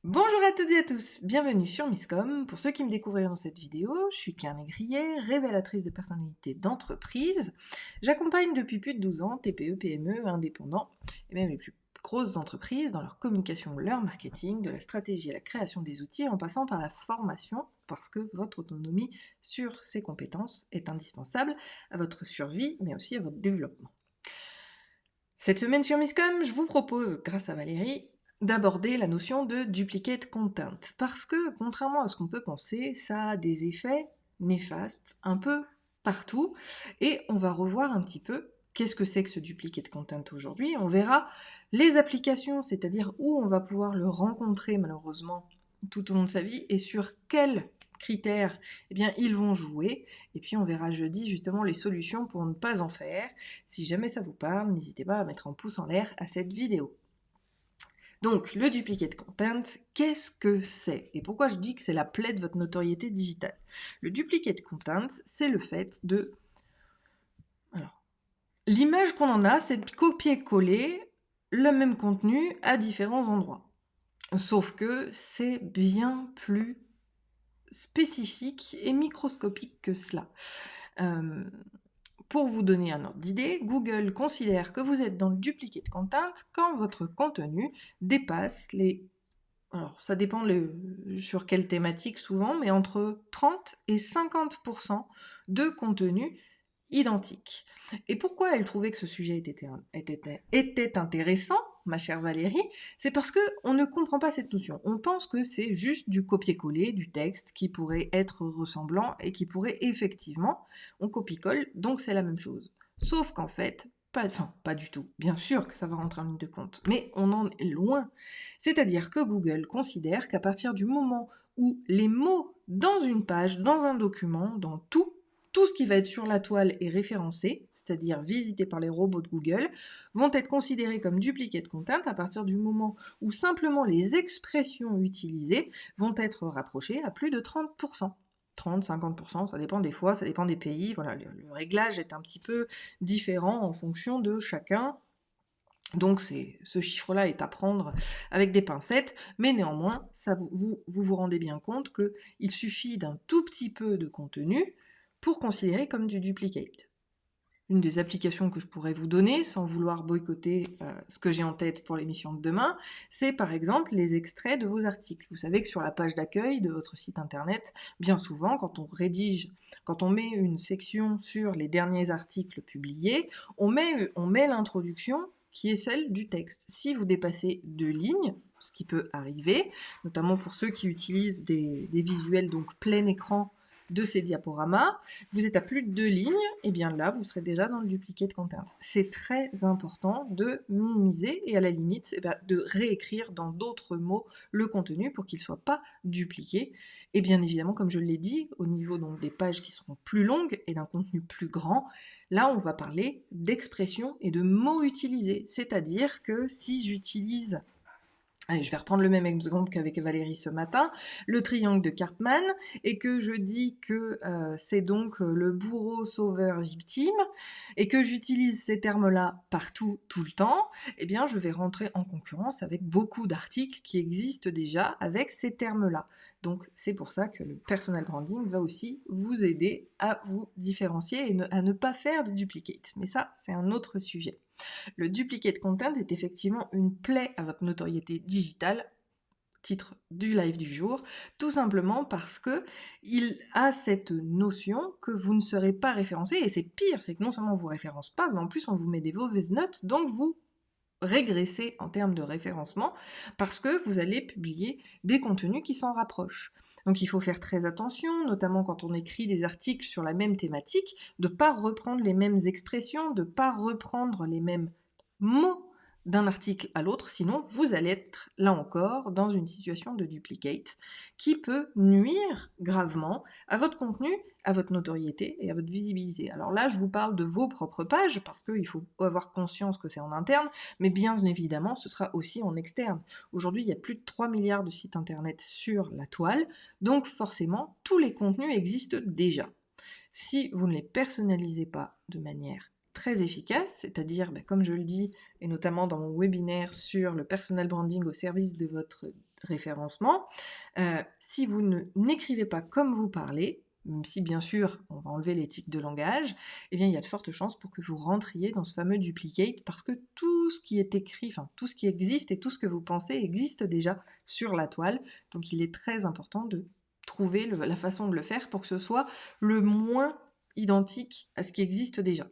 Bonjour à toutes et à tous, bienvenue sur Misscom. Pour ceux qui me découvriront dans cette vidéo, je suis Claire Négrier, révélatrice de personnalités d'entreprise. J'accompagne depuis plus de 12 ans TPE, PME, indépendants et même les plus grosses entreprises dans leur communication, leur marketing, de la stratégie à la création des outils en passant par la formation parce que votre autonomie sur ces compétences est indispensable à votre survie mais aussi à votre développement. Cette semaine sur Misscom, je vous propose, grâce à Valérie, d'aborder la notion de duplicate content. Parce que, contrairement à ce qu'on peut penser, ça a des effets néfastes un peu partout. Et on va revoir un petit peu qu'est-ce que c'est que ce duplicate content aujourd'hui. On verra les applications, c'est-à-dire où on va pouvoir le rencontrer malheureusement tout au long de sa vie et sur quels critères eh bien, ils vont jouer. Et puis on verra jeudi justement les solutions pour ne pas en faire. Si jamais ça vous parle, n'hésitez pas à mettre un pouce en l'air à cette vidéo. Donc, le duplicate content, qu'est-ce que c'est? Et pourquoi je dis que c'est la plaie de votre notoriété digitale? Le duplicate content, c'est le fait de... Alors, l'image qu'on en a, c'est de copier-coller le même contenu à différents endroits. Sauf que c'est bien plus spécifique et microscopique que cela. Pour vous donner un ordre d'idée, Google considère que vous êtes dans le duplicate content quand votre contenu dépasse les... Alors, ça dépend sur quelle thématique souvent, mais entre 30 et 50% de contenu identique. Et pourquoi elle trouvait que ce sujet était intéressant, ma chère Valérie? C'est parce qu'on ne comprend pas cette notion. On pense que c'est juste du copier-coller du texte qui pourrait être ressemblant et qui pourrait effectivement, on copie-colle, donc c'est la même chose. Sauf qu'en fait, pas du tout. Bien sûr que ça va rentrer en ligne de compte, mais on en est loin. C'est-à-dire que Google considère qu'à partir du moment où les mots dans une page, dans un document, dans tout ce qui va être sur la toile est référencé, c'est-à-dire visité par les robots de Google, vont être considérés comme duplicate content à partir du moment où simplement les expressions utilisées vont être rapprochées à plus de 30%. 30-50%, ça dépend des fois, ça dépend des pays. Voilà, le réglage est un petit peu différent en fonction de chacun. Donc ce chiffre-là est à prendre avec des pincettes, mais néanmoins, ça vous rendez bien compte qu'il suffit d'un tout petit peu de contenu pour considérer comme du duplicate. Une des applications que je pourrais vous donner, sans vouloir boycotter ce que j'ai en tête pour l'émission de demain, c'est par exemple les extraits de vos articles. Vous savez que sur la page d'accueil de votre site internet, bien souvent, quand on met une section sur les derniers articles publiés, on met l'introduction qui est celle du texte. Si vous dépassez 2 lignes, ce qui peut arriver, notamment pour ceux qui utilisent des visuels donc plein écran de ces diaporamas, vous êtes à plus de 2 lignes, et bien là, vous serez déjà dans le duplicate content. C'est très important de minimiser et à la limite, de réécrire dans d'autres mots le contenu pour qu'il ne soit pas dupliqué. Et bien évidemment, comme je l'ai dit, au niveau donc des pages qui seront plus longues et d'un contenu plus grand, là, on va parler d'expressions et de mots utilisés. C'est-à-dire que si j'utilise... Allez, je vais reprendre le même exemple qu'avec Valérie ce matin, le triangle de Karpman, et que je dis que c'est donc le bourreau sauveur victime, et que j'utilise ces termes-là partout, tout le temps, eh bien je vais rentrer en concurrence avec beaucoup d'articles qui existent déjà avec ces termes-là. Donc c'est pour ça que le personal branding va aussi vous aider à vous différencier et à ne pas faire de duplicate. Mais ça, c'est un autre sujet. Le duplicate content est effectivement une plaie à votre notoriété digitale, titre du live du jour, tout simplement parce que il a cette notion que vous ne serez pas référencé, et c'est pire, c'est que non seulement on vous référence pas, mais en plus on vous met des mauvaises notes, donc vous régressez en termes de référencement parce que vous allez publier des contenus qui s'en rapprochent. Donc il faut faire très attention, notamment quand on écrit des articles sur la même thématique, de ne pas reprendre les mêmes expressions, de ne pas reprendre les mêmes mots d'un article à l'autre, sinon vous allez être, là encore, dans une situation de duplicate qui peut nuire gravement à votre contenu, à votre notoriété et à votre visibilité. Alors là, je vous parle de vos propres pages, parce qu'il faut avoir conscience que c'est en interne, mais bien évidemment, ce sera aussi en externe. Aujourd'hui, il y a plus de 3 milliards de sites internet sur la toile, donc forcément, tous les contenus existent déjà. Si vous ne les personnalisez pas de manière très efficace, c'est-à-dire, comme je le dis, et notamment dans mon webinaire sur le personal branding au service de votre référencement. Si vous n'écrivez pas comme vous parlez, même si bien sûr on va enlever les tics de langage, eh bien il y a de fortes chances pour que vous rentriez dans ce fameux duplicate, parce que tout ce qui est écrit, enfin tout ce qui existe et tout ce que vous pensez existe déjà sur la toile. Donc il est très important de trouver la façon de le faire pour que ce soit le moins identique à ce qui existe déjà.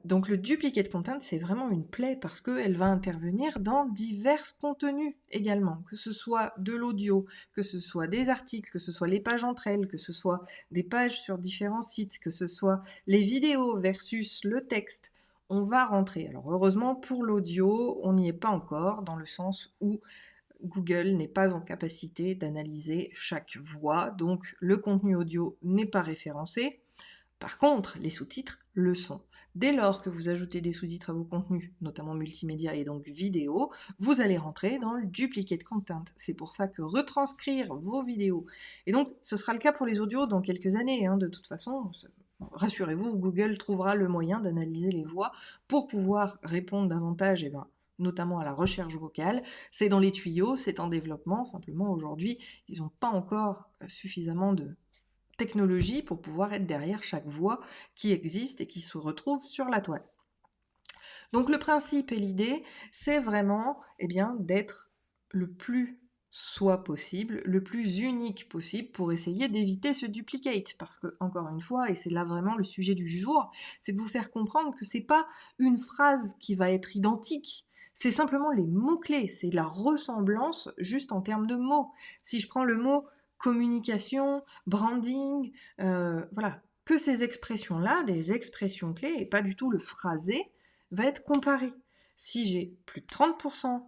Donc le duplicate content, c'est vraiment une plaie parce qu'elle va intervenir dans divers contenus également, que ce soit de l'audio, que ce soit des articles, que ce soit les pages entre elles, que ce soit des pages sur différents sites, que ce soit les vidéos versus le texte. On va rentrer. Alors heureusement pour l'audio, on n'y est pas encore, dans le sens où Google n'est pas en capacité d'analyser chaque voix, donc le contenu audio n'est pas référencé. Par contre, les sous-titres le sont. Dès lors que vous ajoutez des sous-titres à vos contenus, notamment multimédia et donc vidéo, vous allez rentrer dans le duplicate content. C'est pour ça que retranscrire vos vidéos, et donc ce sera le cas pour les audios dans quelques années, de toute façon, rassurez-vous, Google trouvera le moyen d'analyser les voix pour pouvoir répondre davantage, notamment à la recherche vocale. C'est dans les tuyaux, c'est en développement, simplement aujourd'hui, ils n'ont pas encore suffisamment de technologie pour pouvoir être derrière chaque voix qui existe et qui se retrouve sur la toile. Donc le principe et l'idée, c'est vraiment d'être le plus soi possible, le plus unique possible pour essayer d'éviter ce duplicate. Parce que, encore une fois, et c'est là vraiment le sujet du jour, c'est de vous faire comprendre que c'est pas une phrase qui va être identique, c'est simplement les mots-clés, c'est la ressemblance juste en termes de mots. Si je prends le mot communication, branding, voilà, que ces expressions-là, des expressions clés, et pas du tout le phrasé, va être comparé. Si j'ai plus de 30%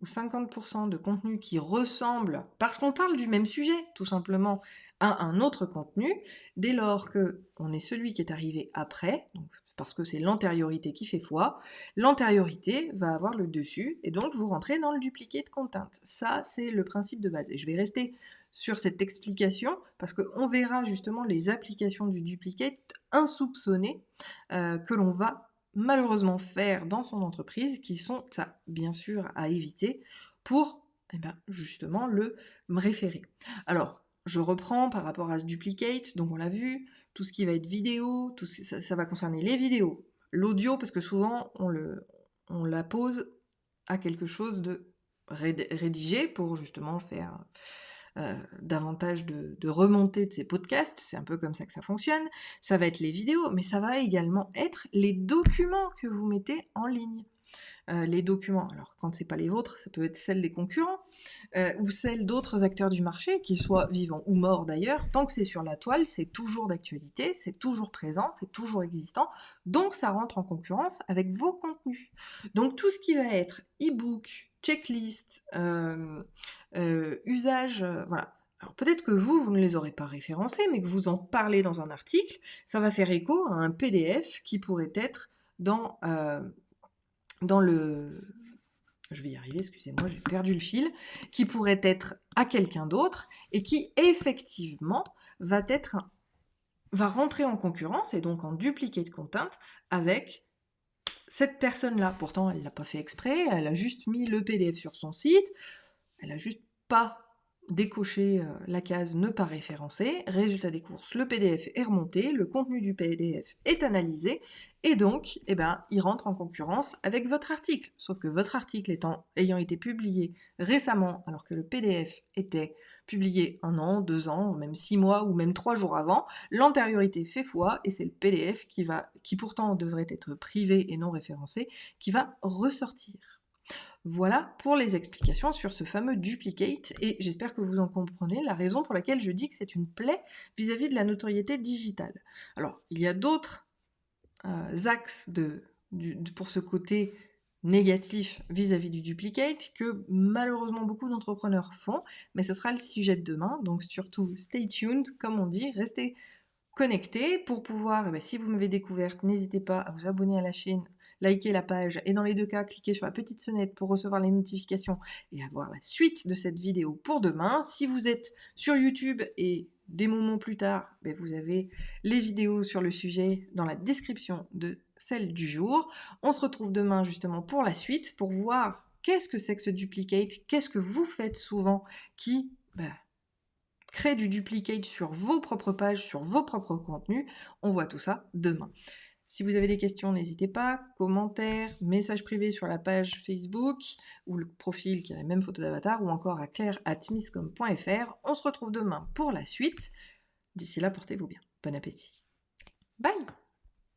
ou 50% de contenu qui ressemble, parce qu'on parle du même sujet, tout simplement, à un autre contenu, dès lors qu'on est celui qui est arrivé après, donc parce que c'est l'antériorité qui fait foi, l'antériorité va avoir le dessus, et donc vous rentrez dans le duplicate content. Ça, c'est le principe de base. Et je vais rester sur cette explication, parce qu'on verra justement les applications du duplicate insoupçonnées que l'on va malheureusement faire dans son entreprise, qui sont, ça, bien sûr, à éviter pour justement le référer. Alors, je reprends par rapport à ce duplicate, donc on l'a vu, tout ce qui va être vidéo, ça va concerner les vidéos, l'audio, parce que souvent on la pose à quelque chose de rédigé pour justement faire davantage de remontée de ces podcasts, c'est un peu comme ça que ça fonctionne. Ça va être les vidéos, mais ça va également être les documents que vous mettez en ligne. Les documents, alors quand c'est pas les vôtres, ça peut être celles des concurrents, ou celles d'autres acteurs du marché, qu'ils soient vivants ou morts d'ailleurs, tant que c'est sur la toile, c'est toujours d'actualité, c'est toujours présent, c'est toujours existant, donc ça rentre en concurrence avec vos contenus. Donc tout ce qui va être e-book, checklist, usage, voilà. Alors peut-être que vous ne les aurez pas référencés, mais que vous en parlez dans un article, ça va faire écho à un PDF qui pourrait être dans le... Je vais y arriver, excusez-moi, j'ai perdu le fil, qui pourrait être à quelqu'un d'autre et qui effectivement va rentrer en concurrence et donc en duplicate content avec cette personne-là. Pourtant, elle ne l'a pas fait exprès, elle a juste mis le PDF sur son site, elle a juste pas décoché la case ne pas référencer. Résultat des courses, le PDF est remonté, le contenu du PDF est analysé, et donc, il rentre en concurrence avec votre article. Sauf que votre article ayant été publié récemment, alors que le PDF était publié 1 an, 2 ans, même 6 mois, ou même 3 jours avant, l'antériorité fait foi, et c'est le PDF qui pourtant devrait être privé et non référencé, qui va ressortir. Voilà pour les explications sur ce fameux duplicate, et j'espère que vous en comprenez la raison pour laquelle je dis que c'est une plaie vis-à-vis de la notoriété digitale. Alors, il y a d'autres axes pour ce côté négatif vis-à-vis du duplicate que malheureusement beaucoup d'entrepreneurs font, mais ce sera le sujet de demain, donc surtout stay tuned, comme on dit, restez connectés pour pouvoir, si vous m'avez découverte, n'hésitez pas à vous abonner à la chaîne, liker la page, et dans les deux cas, cliquez sur la petite sonnette pour recevoir les notifications et avoir la suite de cette vidéo pour demain. Si vous êtes sur YouTube et des moments plus tard, vous avez les vidéos sur le sujet dans la description de celle du jour. On se retrouve demain justement pour la suite, pour voir qu'est-ce que c'est que ce duplicate, qu'est-ce que vous faites souvent qui crée du duplicate sur vos propres pages, sur vos propres contenus. On voit tout ça demain. Si vous avez des questions, n'hésitez pas, commentaires, messages privés sur la page Facebook ou le profil qui a la même photo d'avatar ou encore à claire@misscom.fr. On se retrouve demain pour la suite. D'ici là, portez-vous bien. Bon appétit. Bye!